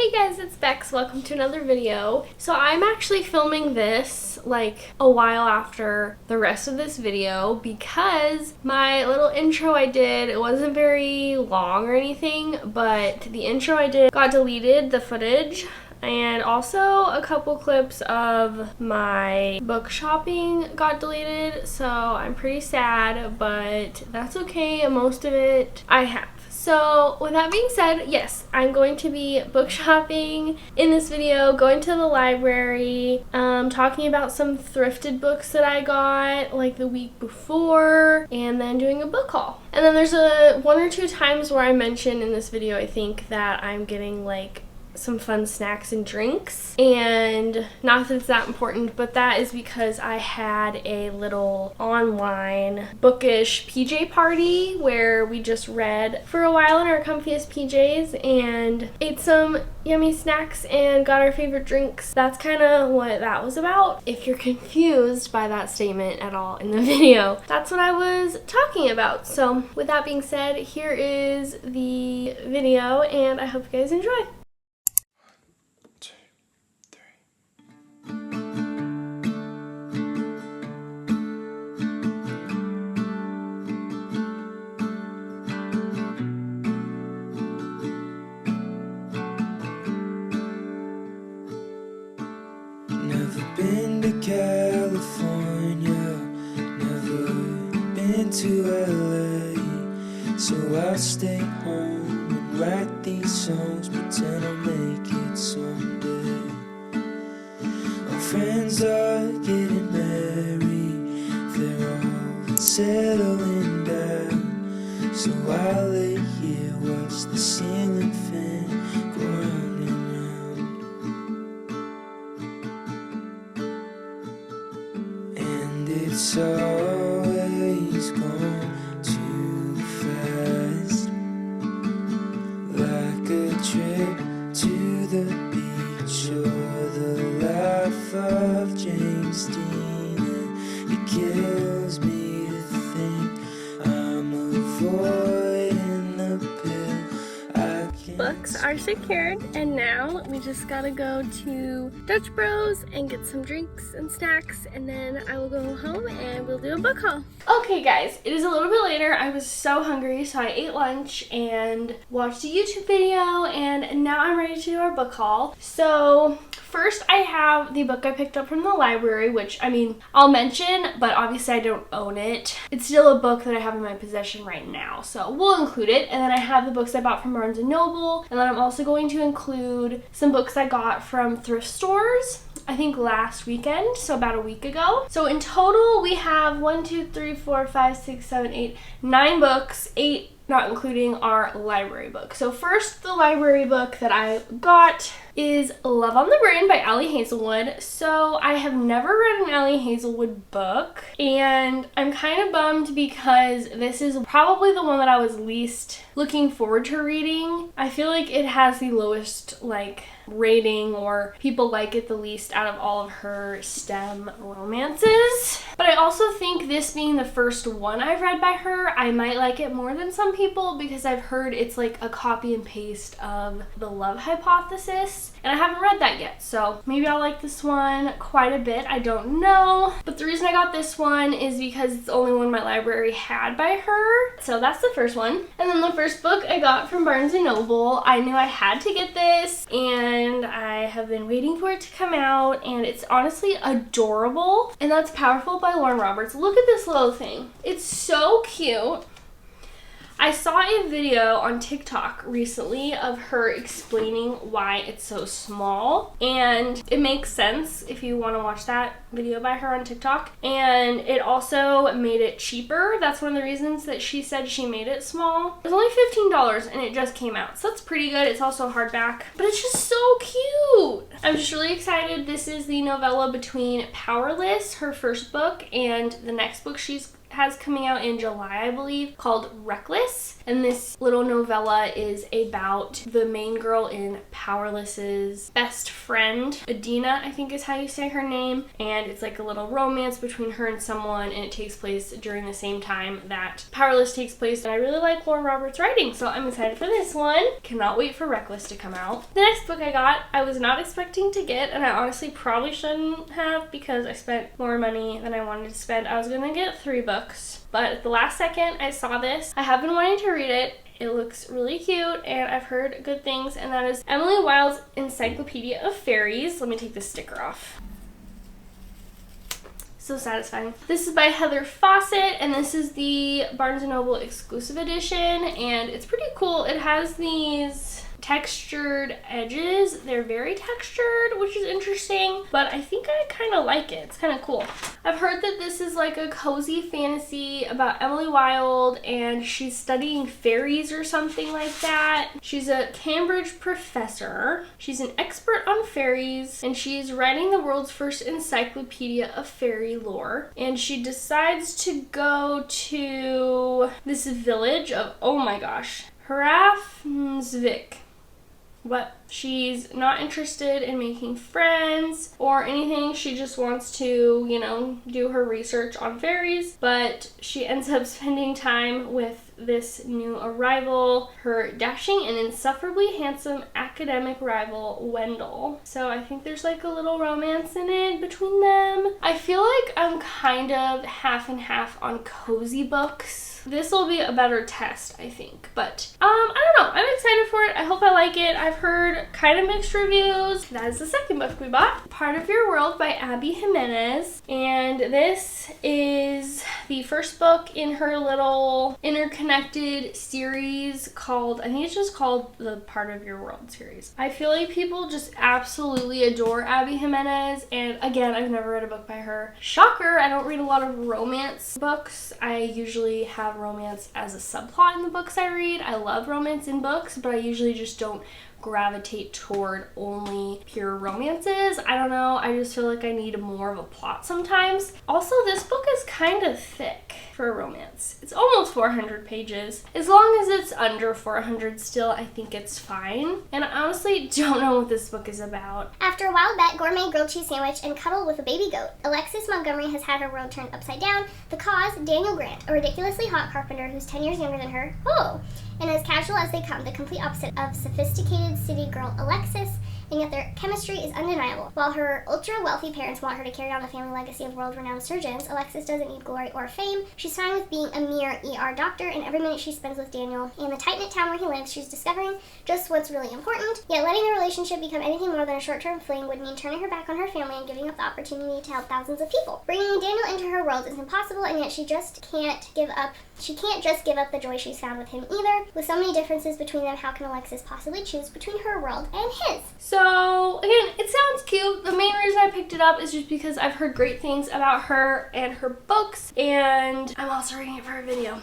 Hey guys, it's Bex. Welcome to another video. So I'm actually filming this like a while after the rest of this video because my little intro I did, it wasn't very long or anything, but the intro I did got deleted, the footage. And also a couple clips of my book shopping got deleted, so I'm pretty sad, but that's okay. Most of it I have. So with that being said, yes, I'm going to be book shopping in this video, going to the library, talking about some thrifted books that I got like the week before, and then doing a book haul. And then there's one or two times where I mention in this video, I think, that I'm getting like some fun snacks and drinks, and not that it's that important, but that is because I had a little online bookish PJ party where we just read for a while in our comfiest PJs and ate some yummy snacks and got our favorite drinks. That's kind of what that was about. If you're confused by that statement at all in the video, that's what I was talking about. So with that being said, here is the video and I hope you guys enjoy. Never been to California, never been to LA, so I'll stay home and write these songs, pretend I'll make it someday. My friends are getting married, they're all settling down, so I lay here, watch the ceiling fan go round and round. It's always gone too fast, like a trip to the beach or the life of James Dean. And it kills me to think I'm avoiding the pill. I can't. Books are secured, and now we just gotta go to Dutch Bros and get some drinks and snacks, and then I will go home and we'll do a book haul. Okay guys, it is a little bit later. I was so hungry, so I ate lunch and watched a YouTube video, and now I'm ready to do our book haul. So first I have the book I picked up from the library, which, I mean, I'll mention, but obviously I don't own it. It's still a book that I have in my possession right now, so we'll include it. And then I have the books I bought from Barnes & Noble, and then I'm also going to include some books I got from thrift stores, I think last weekend, so about a week ago. So in total, we have 1, 2, 3, 4, 5, 6, 7, 8, 9 books, 8 not including our library book. So first, the library book that I got is Love on the Brain by Ali Hazelwood. So I have never read an Ali Hazelwood book, and I'm kind of bummed because this is probably the one that I was least looking forward to reading. I feel like it has the lowest rating, or people like it the least out of all of her STEM romances. But I also think this being the first one I've read by her, I might like it more than some people because I've heard it's like a copy and paste of The Love Hypothesis, and I haven't read that yet, so maybe I'll like this one quite a bit. I don't know. But the reason I got this one is because it's the only one my library had by her. So that's the first one. And then the first book I got from Barnes & Noble, I knew I had to get this, and I have been waiting for it to come out, and it's honestly adorable. And that's Powerful by Lauren Roberts. Look at this little thing. It's so cute. I saw a video on TikTok recently of her explaining why it's so small, and it makes sense if you want to watch that video by her on TikTok. And it also made it cheaper. That's one of the reasons that she said she made it small. It was only $15 and it just came out, so that's pretty good. It's also hardback, but it's just so cute. I'm just really excited. This is the novella between Powerless, her first book, and the next book she's has coming out in July, I believe, called Reckless. And this little novella is about the main girl in Powerless's best friend. Adina, I think is how you say her name. And it's like a little romance between her and someone, and it takes place during the same time that Powerless takes place. And I really like Lauren Roberts' writing, so I'm excited for this one. Cannot wait for Reckless to come out. The next book I got, I was not expecting to get, and I honestly probably shouldn't have because I spent more money than I wanted to spend. I was gonna get 3 books, but at the last second I saw this. I have been wanting to read it. It looks really cute and I've heard good things, and that is Emily Wilde's Encyclopedia of Fairies. Let me take this sticker off. So satisfying. This is by Heather Fawcett, and this is the Barnes & Noble exclusive edition, and it's pretty cool. It has these textured edges. They're very textured, which is interesting, but I think I kind of like it. It's kind of cool. I've heard that this is like a cozy fantasy about Emily Wilde, and she's studying fairies or something like that. She's a Cambridge professor. She's an expert on fairies, and she's writing the world's first encyclopedia of fairy lore. And she decides to go to this village of, oh my gosh, Hrafnsvik. But she's not interested in making friends or anything. She just wants to, you know, do her research on fairies. But she ends up spending time with this new arrival, her dashing and insufferably handsome academic rival, Wendell. So I think there's like a little romance in it between them. I feel like I'm kind of half and half on cozy books. This will be a better test, I think. But, I don't know. I'm excited for it. I hope I like it. I've heard kind of mixed reviews. That is the second book we bought. Part of Your World by Abby Jimenez. And this is the first book in her little interconnected series called, I think it's just called the Part of Your World series. I feel like people just absolutely adore Abby Jimenez. And again, I've never read a book by her. Shocker, I don't read a lot of romance books. I usually have romance as a subplot in the books I read. I love romance in books, but I usually just don't gravitate toward only pure romances. I don't know, I just feel like I need more of a plot sometimes. Also, this book is kind of thick for a romance. It's almost 400 pages. As long as it's under 400 still, I think it's fine. And I honestly don't know what this book is about. After a wild bet, gourmet grilled cheese sandwich, and cuddle with a baby goat, Alexis Montgomery has had her world turned upside down. The cause, Daniel Grant, a ridiculously hot carpenter who's 10 years younger than her. Oh! And as casual as they come, the complete opposite of sophisticated city girl Alexis, and yet their chemistry is undeniable. While her ultra-wealthy parents want her to carry on the family legacy of world-renowned surgeons, Alexis doesn't need glory or fame. She's fine with being a mere ER doctor, and every minute she spends with Daniel in the tight-knit town where he lives, she's discovering just what's really important. Yet letting the relationship become anything more than a short-term fling would mean turning her back on her family and giving up the opportunity to help thousands of people. Bringing Daniel into her world is impossible, and yet she just can't give up. She can't just give up the joy she's found with him either. With so many differences between them, how can Alexis possibly choose between her world and his? So, again, it sounds cute. The main reason I picked it up is just because I've heard great things about her and her books, and I'm also reading it for a video.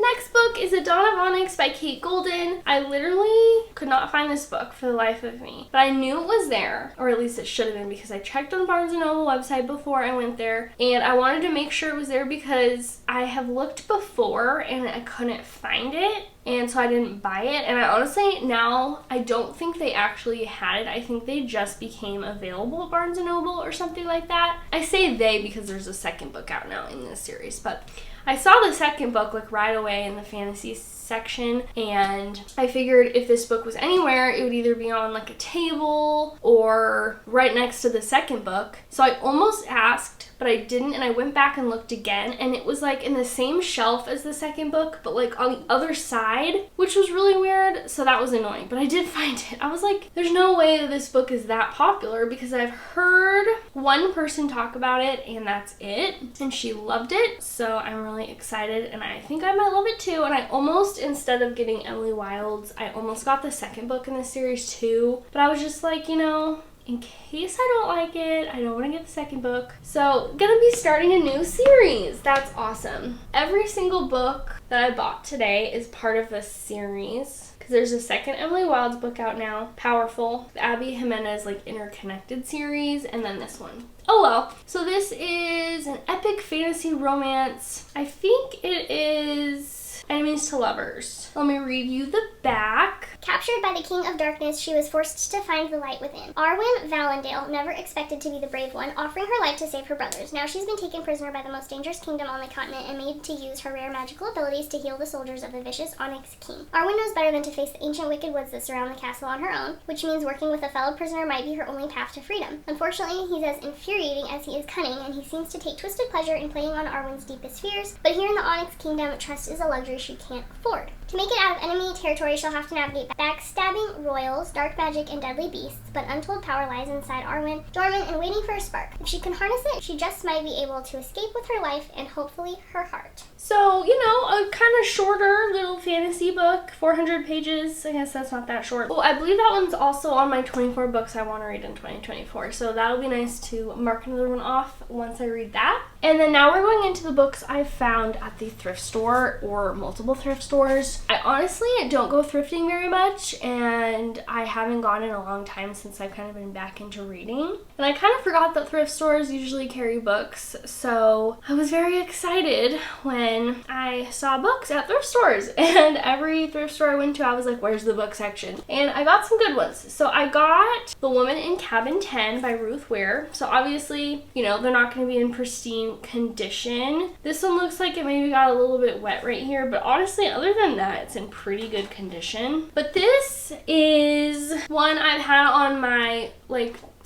Next book is A Dawn of Onyx by Kate Golden. I literally could not find this book for the life of me, but I knew it was there, or at least it should have been, because I checked on Barnes & Noble website before I went there, and I wanted to make sure it was there because I have looked before and I couldn't find it, and so I didn't buy it. And I honestly, now, I don't think they actually had it. I think they just became available at Barnes & Noble or something like that. I say they because there's a second book out now in this series, but I saw the second book like right away in the fantasy section, and I figured if this book was anywhere, it would either be on like a table or right next to the second book. So I almost asked, but I didn't, and I went back and looked again, and it was like in the same shelf as the second book, but like on the other side, which was really weird, so that was annoying. But I did find it. I was like, there's no way that this book is that popular, because I've heard one person talk about it, and that's it, and she loved it, so I'm really excited, and I think I might love it too. And I almost, instead of getting Emily Wilde's, I almost got the second book in the series too, but I was just like, you know, in case I don't like it. I don't want to get the second book. So, gonna be starting a new series. That's awesome. Every single book that I bought today is part of this series. Because there's a second Emily Wilde's book out now, Powerful, the Abby Jimenez like interconnected series, and then this one. Oh well. So this is an epic fantasy romance. I think it is enemies to lovers. Let me read you the back. Captured by the King of Darkness, she was forced to find the light within. Arwen Valendale never expected to be the brave one, offering her life to save her brothers. Now she's been taken prisoner by the most dangerous kingdom on the continent and made to use her rare magical abilities to heal the soldiers of the vicious Onyx King. Arwen knows better than to face the ancient wicked woods that surround the castle on her own, which means working with a fellow prisoner might be her only path to freedom. Unfortunately, he's as infuriating as he is cunning, and he seems to take twisted pleasure in playing on Arwen's deepest fears. But here in the Onyx Kingdom, trust is a luxury she can't afford. To make it out of enemy territory, she'll have to navigate backstabbing royals, dark magic, and deadly beasts, but untold power lies inside Arwen, dormant and waiting for a spark. If she can harness it, she just might be able to escape with her life and hopefully her heart. So, you know, a kind of shorter little fantasy book, 400 pages. I guess that's not that short. Oh, I believe that one's also on my 24 books I want to read in 2024. So that'll be nice to mark another one off once I read that. And then now we're going into the books I found at the thrift store or multiple thrift stores. I honestly don't go thrifting very much, and I haven't gone in a long time since I've kind of been back into reading. And I kind of forgot that thrift stores usually carry books, so I was very excited when I saw books at thrift stores. And every thrift store I went to, I was like, where's the book section? And I got some good ones. So I got The Woman in Cabin 10 by Ruth Ware. So obviously, you know, they're not going to be in pristine condition. This one looks like it maybe got a little bit wet right here, but honestly, other than that, it's in pretty good condition. But this is one I've had on my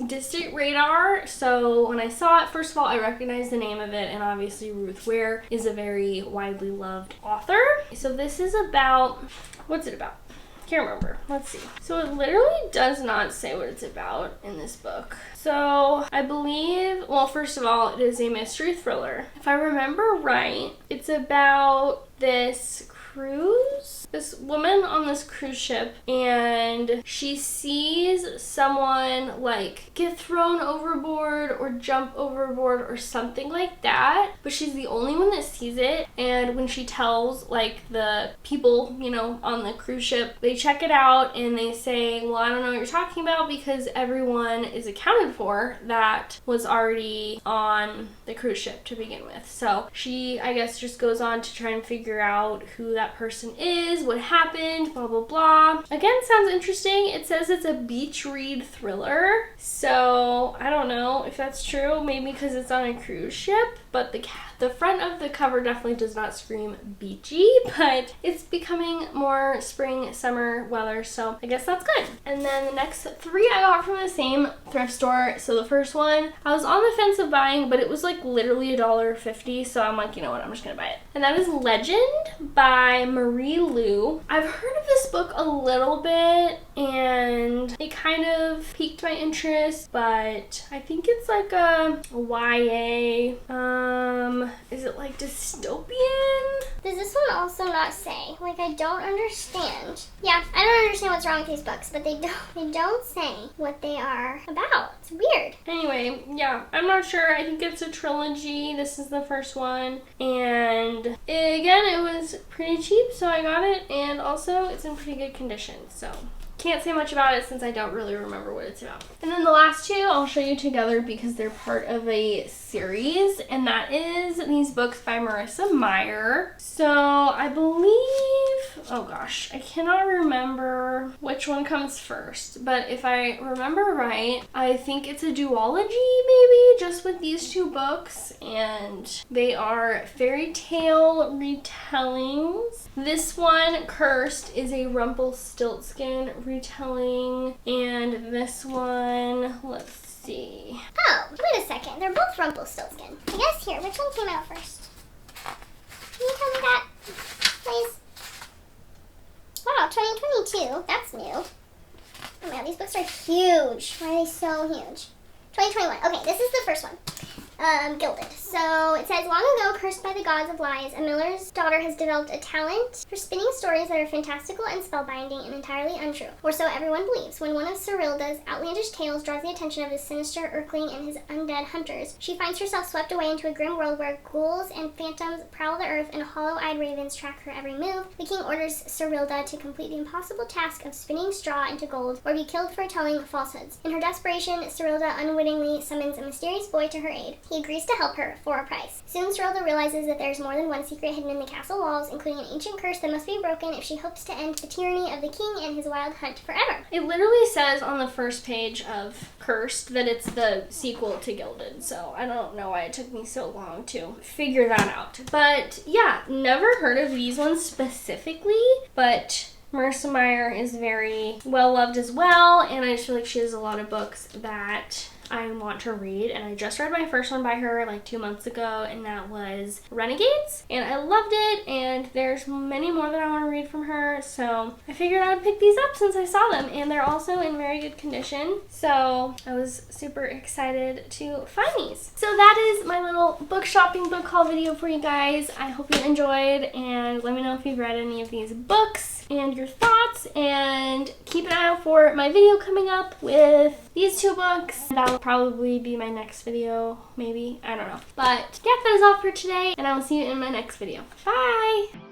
distant radar. So when I saw it, first of all, I recognized the name of it, and obviously Ruth Ware is a very widely loved author. So this is about, what's it about? Can't remember. Let's see. So it literally does not say what it's about in this book. So I believe, well, first of all, it is a mystery thriller. If I remember right, it's about this woman on this cruise ship, and she sees someone like get thrown overboard or jump overboard or something like that, but she's the only one that sees it. And when she tells like the people, you know, on the cruise ship, they check it out and they say, well, I don't know what you're talking about, because everyone is accounted for that was already on the cruise ship to begin with. So she, I guess, just goes on to try and figure out who that person is, what happened, blah blah blah. Again, sounds interesting. It says it's a beach read thriller, so I don't know if that's true, maybe because it's on a cruise ship, but the front of the cover definitely does not scream beachy, but it's becoming more spring summer weather, so I guess that's good. And then the next three I got from the same thrift store. So the first one I was on the fence of buying, but it was like literally $1.50, so I'm like, you know what, I'm just gonna buy it. And that is Legend by Marie Lu. I've heard of this book a little bit, and it kind of piqued my interest, but I think it's like a YA, is it like dystopian? Does this one also not say? Like, I don't understand. Yeah, I don't understand what's wrong with these books, but they don't say what they are about. It's weird. Anyway, yeah, I'm not sure. I think it's a trilogy. This is the first one, and again, it was pretty cheap, so I got it, and also it's in pretty good condition, so can't say much about it since I don't really remember what it's about. And then the last two I'll show you together because they're part of a series, and that is these books by Marissa Meyer. So I believe, oh gosh, I cannot remember which one comes first, but if I remember right, I think it's a duology maybe, just with these two books, and they are fairy tale retellings. This one, Cursed, is a Rumpelstiltskin retelling, and this one, let's see. Oh, wait a second. They're both Rumpelstiltskin. I guess here, which one came out first? Can you tell me that, please? Wow, 2022. That's new. Oh man, these books are huge. Why are they so huge? 2021. Okay, this is the first one. Gilded. So it says, long ago, cursed by the gods of lies, a miller's daughter has developed a talent for spinning stories that are fantastical and spellbinding and entirely untrue, or so everyone believes. When one of Cerilda's outlandish tales draws the attention of his sinister Erkling and his undead hunters, she finds herself swept away into a grim world where ghouls and phantoms prowl the earth and hollow-eyed ravens track her every move. The king orders Cerilda to complete the impossible task of spinning straw into gold or be killed for telling falsehoods. In her desperation, Cerilda unwittingly summons a mysterious boy to her aid. He agrees to help her for a price. Soon Cerilda realizes that there's more than one secret hidden in the castle walls, including an ancient curse that must be broken if she hopes to end the tyranny of the king and his wild hunt forever. It literally says on the first page of Cursed that it's the sequel to Gilded, so I don't know why it took me so long to figure that out. But yeah, never heard of these ones specifically, but Marissa Meyer is very well loved as well, and I just feel like she has a lot of books that I want to read, and I just read my first one by her like 2 months ago, and that was Renegades, and I loved it, and there's many more that I want to read from her, so I figured I would pick these up since I saw them, and they're also in very good condition, so I was super excited to find these. So that is my little book shopping book haul video for you guys. I hope you enjoyed, and let me know if you've read any of these books and your thoughts, and keep an eye out for my video coming up with these 2 books. That'll probably be my next video, maybe, I don't know. But yeah, that is all for today, and I will see you in my next video. Bye!